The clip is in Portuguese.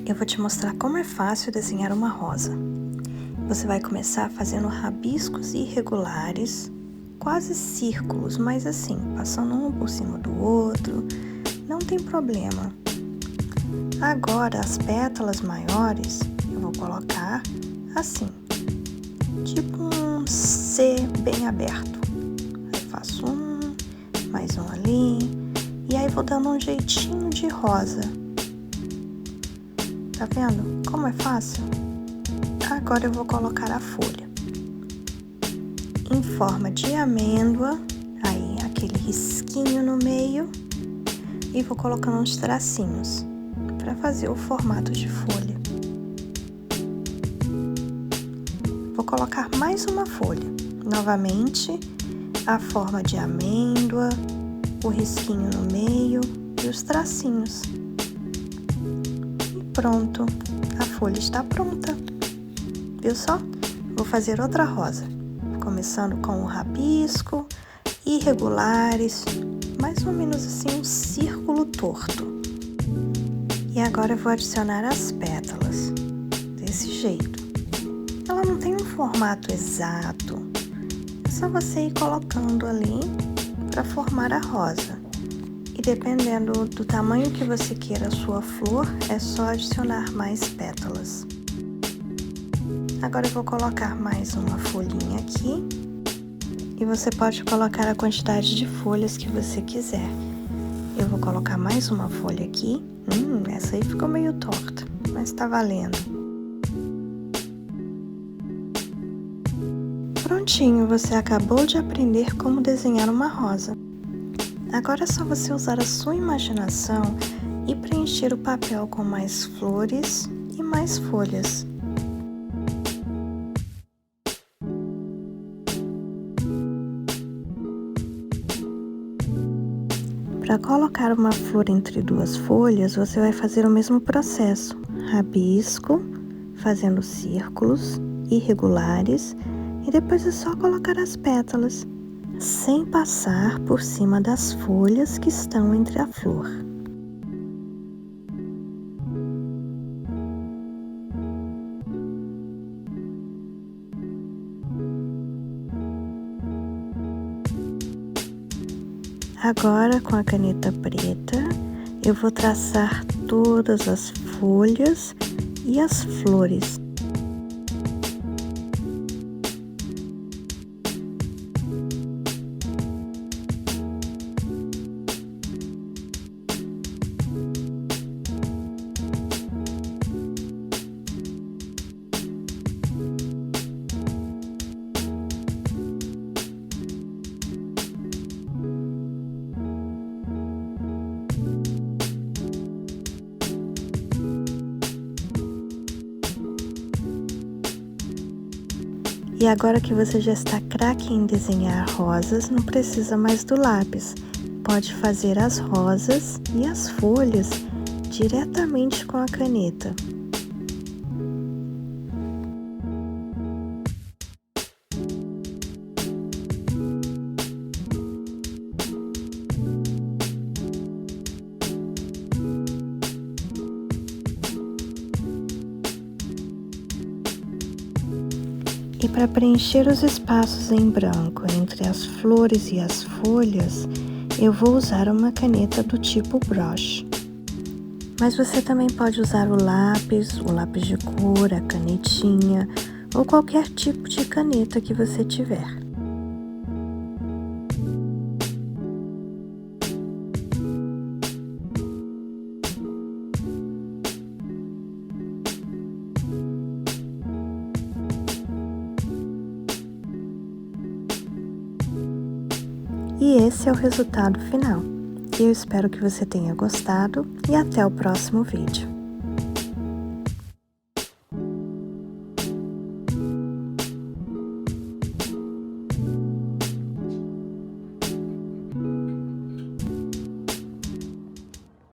Eu vou te mostrar como é fácil desenhar uma rosa. Você vai começar fazendo rabiscos irregulares, quase círculos, mas assim, passando um por cima do outro, não tem problema. Agora, as pétalas maiores, eu vou colocar assim, tipo um C bem aberto. Aí faço mais um ali, e aí vou dando um jeitinho de rosa. Tá vendo como é fácil? Agora eu vou colocar a folha em forma de amêndoa, aí aquele risquinho no meio, e vou colocando uns tracinhos para fazer o formato de folha. Vou colocar mais uma folha, novamente a forma de amêndoa, o risquinho no meio e os tracinhos. E pronto, a folha está pronta. Viu só? Vou fazer outra rosa, começando com o rabisco, irregulares, mais ou menos assim um círculo torto. E agora eu vou adicionar as pétalas, desse jeito. Ela não tem um formato exato, é só você ir colocando ali para formar a rosa. E dependendo do tamanho que você queira a sua flor, é só adicionar mais pétalas. Agora eu vou colocar mais uma folhinha aqui. E você pode colocar a quantidade de folhas que você quiser. Eu vou colocar mais uma folha aqui. Essa aí ficou meio torta, mas tá valendo. Prontinho, você acabou de aprender como desenhar uma rosa. Agora é só você usar a sua imaginação e preencher o papel com mais flores e mais folhas. Para colocar uma flor entre duas folhas, você vai fazer o mesmo processo. Rabisco, fazendo círculos irregulares, e depois é só colocar as pétalas, sem passar por cima das folhas que estão entre a flor. Agora, com a caneta preta, eu vou traçar todas as folhas e as flores. E agora que você já está craque em desenhar rosas, não precisa mais do lápis. Pode fazer as rosas e as folhas diretamente com a caneta. E para preencher os espaços em branco entre as flores e as folhas, eu vou usar uma caneta do tipo brush. Mas você também pode usar o lápis de cor, a canetinha ou qualquer tipo de caneta que você tiver. E esse é o resultado final. Eu espero que você tenha gostado e até o próximo vídeo.